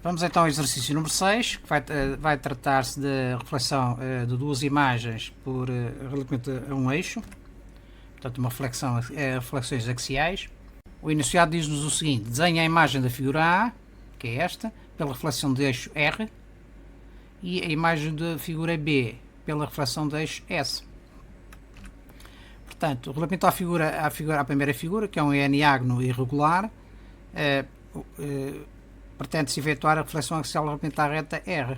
Vamos então ao exercício número 6, que vai tratar-se de reflexão de duas imagens relativamente a um eixo, portanto uma reflexão, reflexões axiais. O enunciado diz-nos o seguinte: desenha a imagem da figura A, que é esta, pela reflexão de eixo R, e a imagem da figura B, pela reflexão de eixo S. Portanto, relativamente à primeira figura, que é um eneágono irregular, pretende-se efetuar a reflexão axial relativamente à reta R.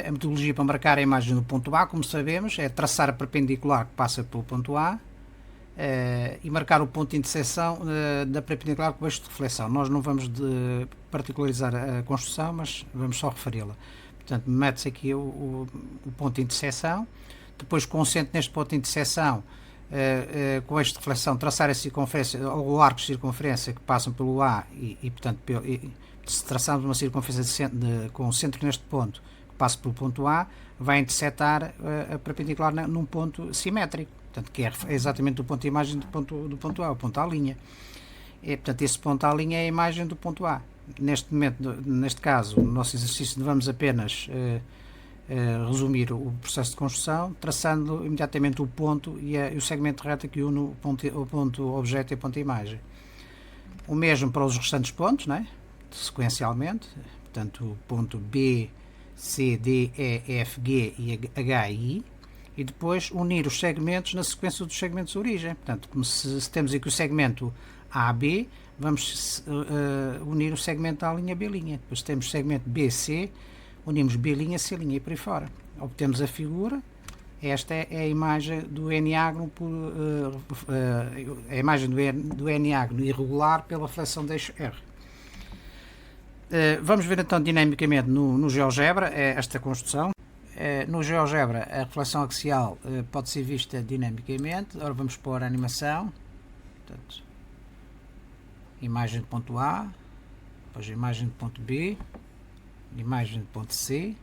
A metodologia para marcar a imagem do ponto A, como sabemos, é traçar a perpendicular que passa pelo ponto A e marcar o ponto de interseção da perpendicular com o eixo de reflexão. Nós não vamos particularizar a construção, mas vamos só referi-la. Portanto, mete-se aqui o ponto de interseção, depois concentre neste ponto de interseção com o eixo de reflexão, traçar a circunferência ou o arco de circunferência que passam pelo A portanto, se traçarmos uma circunferência com o centro neste ponto, que passa pelo ponto A, vai intersetar a perpendicular num ponto simétrico, portanto, que é exatamente o ponto de imagem do ponto A, o ponto A'. Portanto, esse ponto A' é a imagem do ponto A. Neste caso, no nosso exercício, vamos apenas resumir o processo de construção, traçando imediatamente o ponto e o segmento reto que une o ponto objeto e o ponto de imagem. O mesmo para os restantes pontos, né? Sequencialmente, portanto, o ponto B, C, D, E, F, G, H e I, e depois unir os segmentos na sequência dos segmentos de origem. Portanto, como se temos aqui o segmento AB, vamos unir o segmento A', B'. Depois temos o segmento BC, unimos B', C' e por aí fora. Obtemos a figura. Esta é a imagem do eneágono, a imagem do eneágono irregular pela reflexão de eixo R. Vamos ver então dinamicamente no GeoGebra esta construção. No GeoGebra a reflexão axial pode ser vista dinamicamente. Agora vamos pôr a animação. Portanto, imagem do ponto A, depois a imagem do ponto B, imagem do ponto C,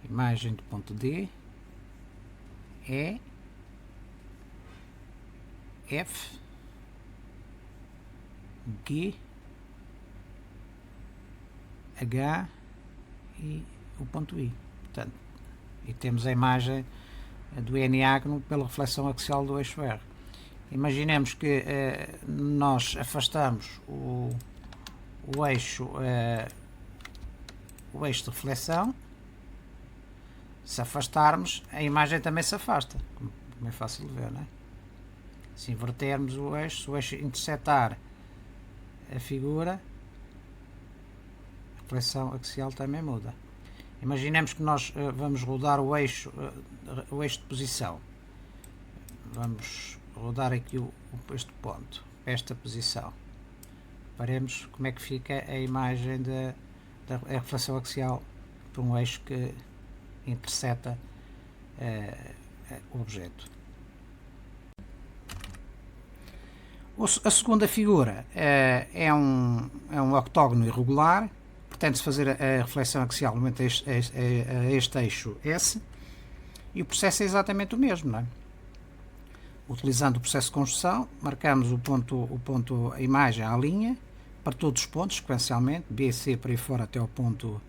imagem do ponto D, E, F, G, H e o ponto I. Portanto, e temos a imagem do eneágono pela reflexão axial do eixo R. Imaginemos que nós afastamos o eixo de reflexão. Se afastarmos, a imagem também se afasta, como é fácil de ver, não é? Se invertermos o eixo, se o eixo intersetar a figura, a reflexão axial também muda. Imaginemos que nós vamos rodar o eixo de posição. Vamos rodar aqui este ponto, esta posição. Veremos como é que fica a imagem da reflexão axial por um eixo que interseta o objeto. A segunda figura é um octógono irregular. Pretende-se fazer a reflexão axial a este eixo S, e o processo é exatamente o mesmo, não é? Utilizando o processo de construção, marcamos a imagem à linha para todos os pontos, sequencialmente, B, C, por aí fora até ao ponto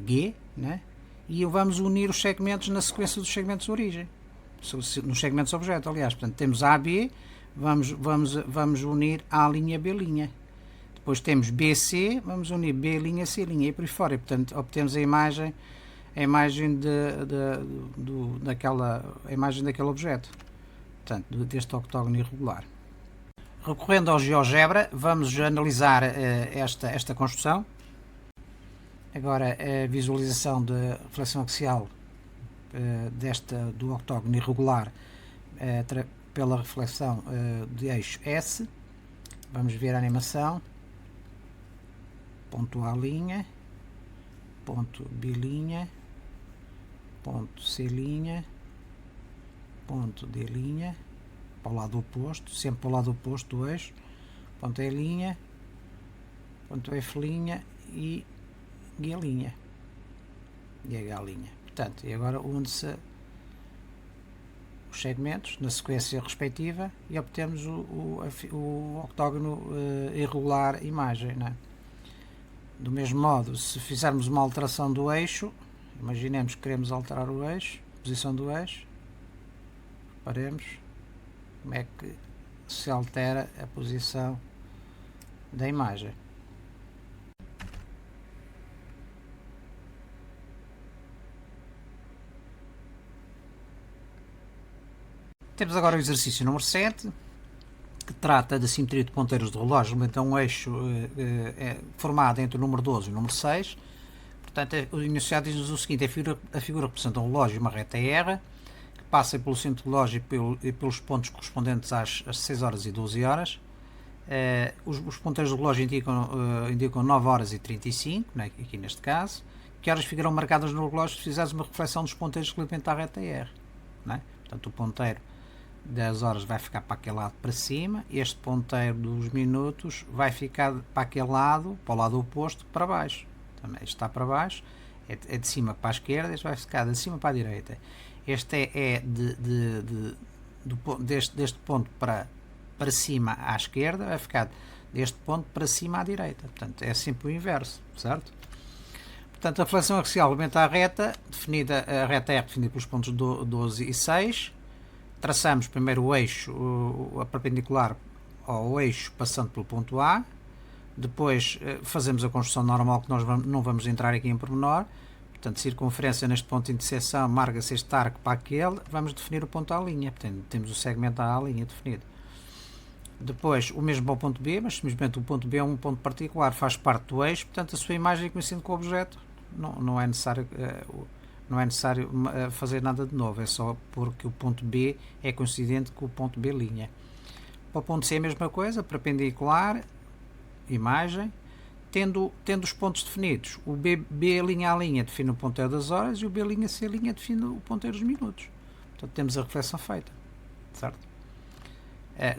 G, né? E vamos unir os segmentos na sequência dos segmentos de origem, nos segmentos objeto, aliás. Portanto, temos A, B, vamos unir A', B'. Depois temos BC, vamos unir B', C' e por aí fora. E, portanto, obtemos a imagem daquele objeto, portanto, deste octógono irregular. Recorrendo ao GeoGebra, vamos analisar esta construção. Agora a visualização da reflexão axial do octógono irregular pela reflexão de eixo S. Vamos ver a animação. Ponto A', ponto B', ponto C', ponto D', para o lado oposto, sempre para o lado oposto do eixo, ponto E', ponto F' e G' e H'. Portanto, e agora une-se os segmentos na sequência respectiva e obtemos o octógono irregular imagem, não é? Do mesmo modo, se fizermos uma alteração do eixo, imaginemos que queremos alterar o eixo, a posição do eixo, reparemos como é que se altera a posição da imagem. Temos agora o exercício número 7, que trata da simetria de ponteiros de relógio, então um eixo formado entre o número 12 e o número 6. Portanto, o enunciado diz-nos o seguinte: a figura representa um relógio e uma reta R, que passa pelo centro do relógio e pelos pontos correspondentes às 6 horas e 12 horas. Os ponteiros do relógio indicam 9 horas e 35, né, aqui neste caso. Que horas ficarão marcadas no relógio se fizeres uma reflexão dos ponteiros relativamente à reta R. Né? Portanto, o ponteiro das horas vai ficar para aquele lado para cima, este ponteiro dos minutos vai ficar para aquele lado, para o lado oposto, para baixo. Também este está para baixo, é de cima para a esquerda, este vai ficar de cima para a direita. Este deste ponto para cima à esquerda, vai ficar deste ponto para cima à direita. Portanto, é sempre o inverso, certo? Portanto, a reflexão axial aumenta a reta, a reta R definida pelos pontos 12 e 6. Traçamos primeiro o eixo, a perpendicular ao eixo, passando pelo ponto A. Depois fazemos a construção normal, que nós não vamos entrar aqui em pormenor. Portanto, circunferência neste ponto de interseção, marca-se este arco para aquele. Vamos definir o ponto à linha. Portanto, temos o segmento à linha definido. Depois, o mesmo para o ponto B, mas simplesmente o ponto B é um ponto particular, faz parte do eixo. Portanto, a sua imagem coincide com o objeto. Não é necessário fazer nada de novo, é só porque o ponto B é coincidente com o ponto B'. Para o ponto C é a mesma coisa, perpendicular, imagem, tendo os pontos definidos. O B' a linha define o ponteiro das horas e o B'C' define o ponteiro dos minutos. Portanto, temos a reflexão feita, certo?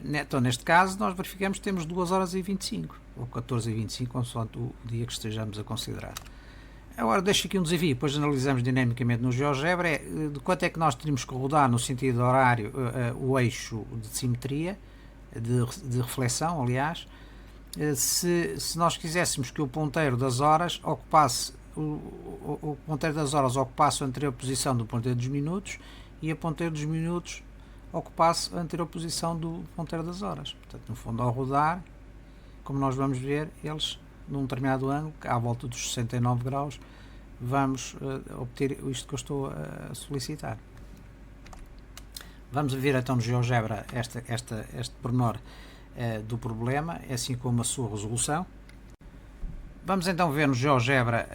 Então, neste caso, nós verificamos que temos 2 horas e 25, ou 14 e 25, consoante o dia que estejamos a considerar. Agora deixo aqui um desafio, depois analisamos dinamicamente no GeoGebra, de quanto é que nós teríamos que rodar no sentido horário o eixo de simetria, de reflexão, aliás, se nós quiséssemos que o ponteiro das horas ocupasse, o ponteiro das horas ocupasse a anterior posição do ponteiro dos minutos e a ponteiro dos minutos ocupasse a anterior posição do ponteiro das horas. Portanto, no fundo, ao rodar, como nós vamos ver, eles num determinado ângulo, à volta dos 69 graus, vamos obter isto que eu estou a solicitar. Vamos ver então no GeoGebra este pormenor do problema, assim como a sua resolução. Vamos então ver no GeoGebra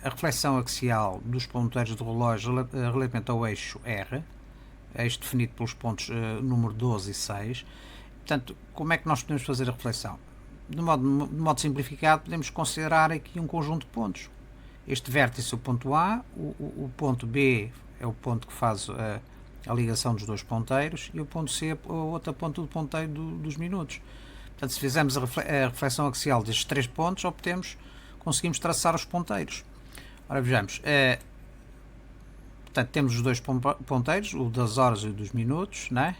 a reflexão axial dos ponteiros do relógio relativamente ao eixo R, eixo definido pelos pontos número 12 e 6. Portanto, como é que nós podemos fazer a reflexão? De modo simplificado, podemos considerar aqui um conjunto de pontos. Este vértice é o ponto A, o ponto B é o ponto que faz a ligação dos dois ponteiros e o ponto C é a outra ponta do ponteiro dos minutos. Portanto, se fizermos a reflexão axial destes 3 pontos, conseguimos traçar os ponteiros. Ora, vejamos. Portanto, temos os dois ponteiros, o das horas e o dos minutos, não é?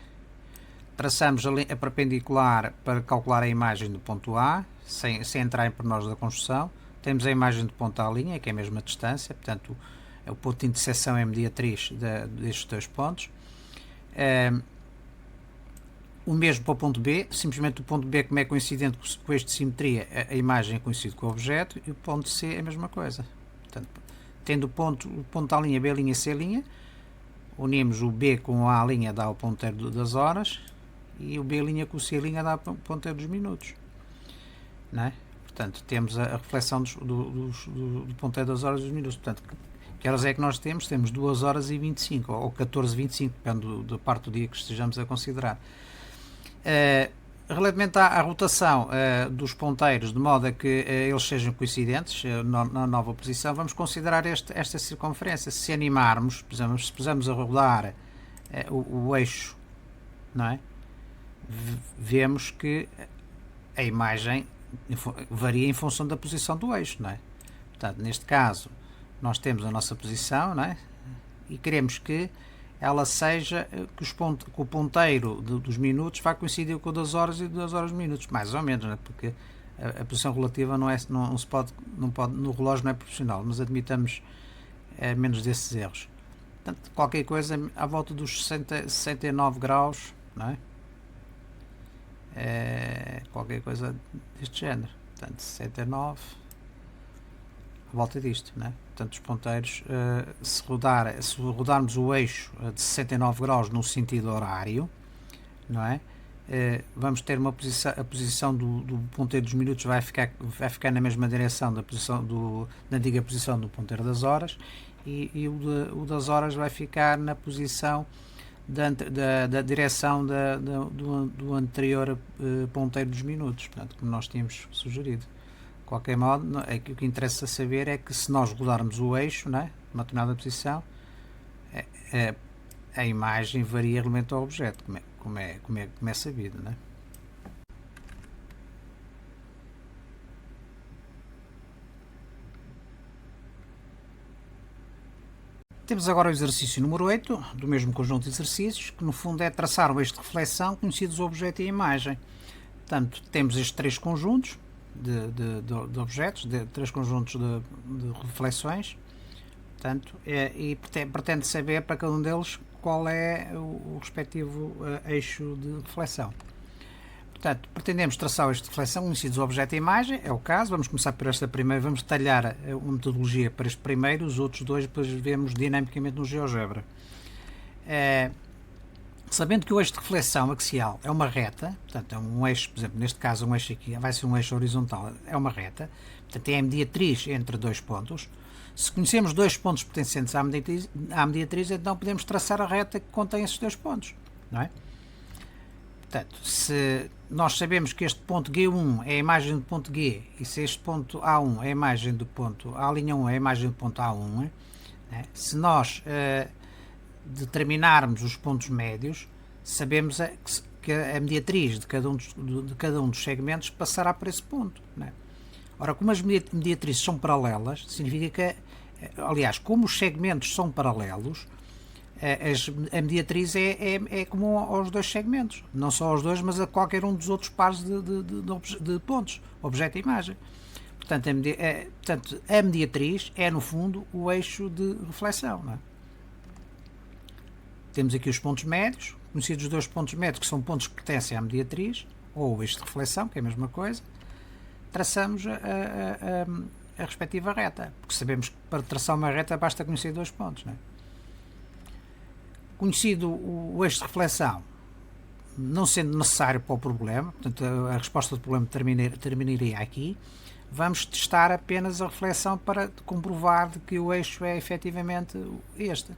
Traçamos a perpendicular para calcular a imagem do ponto A, sem entrar em pormenores da construção. Temos a imagem do ponto à linha, que é a mesma distância, portanto, o ponto de interseção é a mediatriz destes dois pontos. O mesmo para o ponto B, simplesmente o ponto B, como é coincidente com este de simetria, a imagem é coincidente com o objeto, e o ponto C é a mesma coisa. Portanto, tendo o ponto à linha, B', C', unimos o B com o A', dá o ponteiro das horas, e o B' com o C' dá o ponteiro dos minutos. Não é? Portanto, temos a reflexão do ponteiro das horas e dos minutos. Portanto, que horas é que nós temos? Temos 2 horas e 25, ou 14 e 25, depende da parte do dia que estejamos a considerar. Relativamente à rotação dos ponteiros, de modo a que eles sejam coincidentes na nova posição, vamos considerar esta circunferência. Se animarmos, se pusermos a rodar o eixo, não é? Vemos que a imagem varia em função da posição do eixo, não é? Portanto, neste caso, nós temos a nossa posição, não é? E queremos que ela seja, que o ponteiro dos minutos vai coincidir com o das horas e das horas minutos, mais ou menos, não é? Porque A posição relativa não se pode, no relógio não é proporcional, mas admitamos menos desses erros. Portanto, qualquer coisa à volta dos 69 graus, não é? Qualquer coisa deste género. Portanto, 69, à volta disto, não é? Portanto, os ponteiros, se rodarmos o eixo de 69 graus no sentido horário, não é? Vamos ter a posição do ponteiro dos minutos vai ficar na mesma direção da antiga posição do ponteiro das horas, e o das horas vai ficar na posição da direção do anterior ponteiro dos minutos, portanto, como nós tínhamos sugerido. De qualquer modo, o que interessa saber é que se nós rodarmos o eixo, não é? Uma determinada posição, a imagem varia relativamente ao objeto, como é sabido, não é? Temos agora o exercício número 8, do mesmo conjunto de exercícios, que no fundo é traçar o eixo de reflexão conhecidos o objeto e a imagem. Portanto, temos estes três conjuntos de objetos, três conjuntos de reflexões, portanto, e pretende saber para cada um deles qual é o respectivo eixo de reflexão. Portanto, pretendemos traçar o eixo de reflexão conhecidos o objeto e a imagem, é o caso. Vamos começar por esta primeira, vamos detalhar uma metodologia para este primeiro, os outros dois depois vemos dinamicamente no GeoGebra. Sabendo que o eixo de reflexão axial é uma reta, portanto é um eixo, por exemplo, neste caso um eixo aqui vai ser um eixo horizontal, é uma reta, portanto é a mediatriz entre dois pontos. Se conhecemos dois pontos pertencentes à mediatriz, então podemos traçar a reta que contém esses dois pontos, não é? Portanto, se nós sabemos que este ponto G1 é a imagem do ponto G, e se este ponto A1 é a imagem do ponto A'1 é a imagem do ponto A1, né? Se nós determinarmos os pontos médios, sabemos que a mediatriz de cada um dos segmentos passará por esse ponto, né? Ora, como as mediatrizes são paralelas, significa que, aliás, como os segmentos são paralelos, a mediatriz é comum aos dois segmentos, não só aos dois, mas a qualquer um dos outros pares de pontos, objeto e imagem. Portanto, a mediatriz é, no fundo, o eixo de reflexão, não é? Temos aqui os pontos médios, conhecidos os dois pontos médios, que são pontos que pertencem à mediatriz, ou o eixo de reflexão, que é a mesma coisa. Traçamos a respectiva reta, porque sabemos que para traçar uma reta basta conhecer dois pontos, não é? Conhecido o eixo de reflexão, não sendo necessário para o problema, portanto a resposta do problema terminaria aqui, vamos testar apenas a reflexão para comprovar de que o eixo é efetivamente este.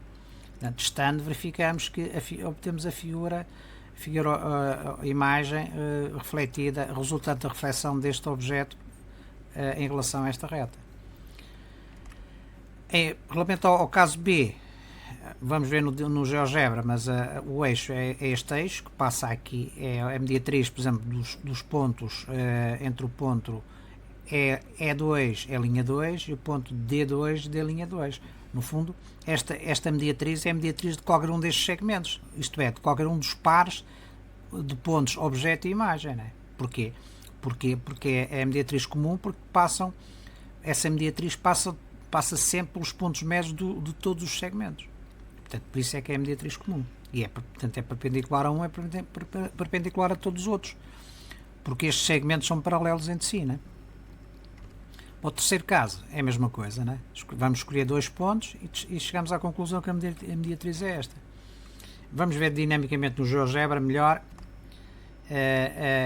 Portanto, testando, verificamos que obtemos a imagem refletida, resultante da reflexão deste objeto em relação a esta reta. Relativamente ao caso B, vamos ver no GeoGebra, mas o eixo é este eixo que passa aqui, é a mediatriz, por exemplo, dos pontos entre o ponto E2 é linha 2 e o ponto D2 de linha 2. No fundo, esta mediatriz é a mediatriz de qualquer um destes segmentos, isto é, de qualquer um dos pares de pontos objeto e imagem, não é? Porquê? Porque é a mediatriz comum, porque essa mediatriz passa sempre pelos pontos médios de todos os segmentos. Portanto, por isso é que é a mediatriz comum. E portanto, é perpendicular a um, é perpendicular a todos os outros. Porque estes segmentos são paralelos entre si, não é? O terceiro caso é a mesma coisa, não é? Vamos escolher dois pontos e chegamos à conclusão que a mediatriz é esta. Vamos ver dinamicamente no GeoGebra melhor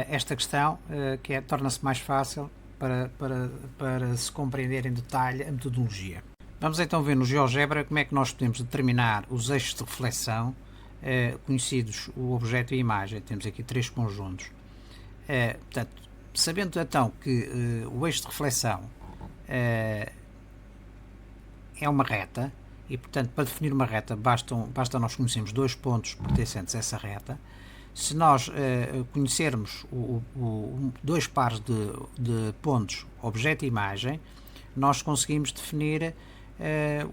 esta questão, que torna-se mais fácil para se compreender em detalhe a metodologia. Vamos então ver no GeoGebra como é que nós podemos determinar os eixos de reflexão conhecidos o objeto e a imagem. Temos aqui três conjuntos. Portanto, sabendo então que o eixo de reflexão é uma reta, e portanto para definir uma reta basta nós conhecermos dois pontos pertencentes a essa reta. Se nós conhecermos dois pares de pontos objeto e imagem, nós conseguimos definir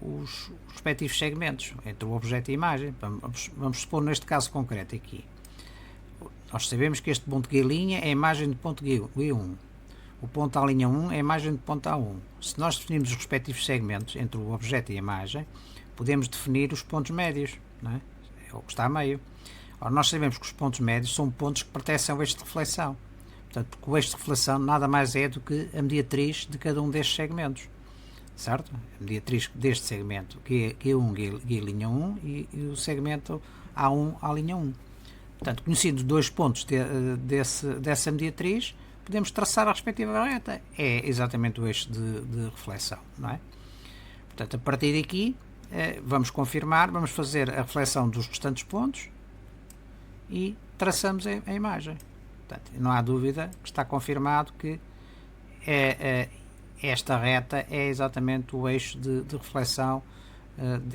os respectivos segmentos entre o objeto e a imagem. Vamos supor neste caso concreto aqui, nós sabemos que este ponto G' é a imagem do ponto G1. O ponto à linha 1 é a imagem do ponto A1. Se nós definirmos os respectivos segmentos entre o objeto e a imagem, podemos definir os pontos médios, não é? É o que está a meio. Ora, nós sabemos que os pontos médios são pontos que pertencem ao eixo de reflexão. Portanto, porque o eixo de reflexão nada mais é do que a mediatriz de cada um destes segmentos. Certo? A mediatriz deste segmento G1 G linha 1 e o segmento A1 à linha 1. Portanto, conhecendo dois pontos dessa mediatriz, podemos traçar a respectiva reta. É exatamente o eixo de reflexão, não é? Portanto, a partir daqui, vamos confirmar, vamos fazer a reflexão dos restantes pontos e traçamos a imagem. Portanto, não há dúvida que está confirmado que esta reta é exatamente o eixo de reflexão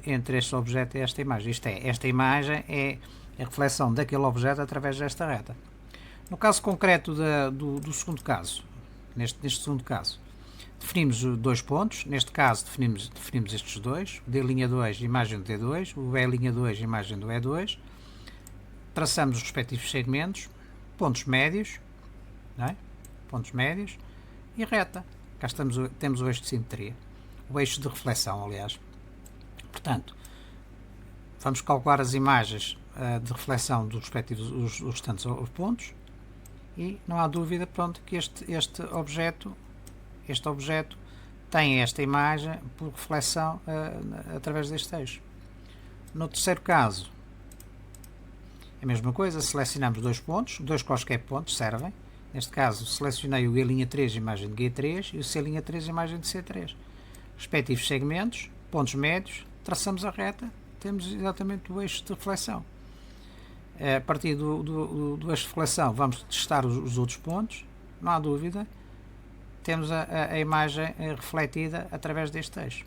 entre este objeto e esta imagem. Isto é, esta imagem é a reflexão daquele objeto através desta reta. No caso concreto do segundo caso, neste segundo caso, definimos dois pontos. Neste caso, definimos estes dois: o D'2, imagem do D2, o E'2, imagem do E2. Traçamos os respectivos segmentos, pontos médios, não é? Pontos médios e reta. Cá temos o eixo de simetria, o eixo de reflexão, aliás. Portanto, vamos calcular as imagens de reflexão dos respectivos os restantes pontos e não há dúvida, pronto, que este objeto tem esta imagem por reflexão através deste eixo. No terceiro caso, a mesma coisa, selecionamos dois pontos, dois quaisquer pontos servem. Neste caso, selecionei o G'3, imagem de G3, e o C'3, imagem de C3. Respectivos segmentos, pontos médios, traçamos a reta, temos exatamente o eixo de reflexão. A partir do eixo de reflexão, vamos testar os outros pontos, não há dúvida, temos a imagem refletida através deste eixo.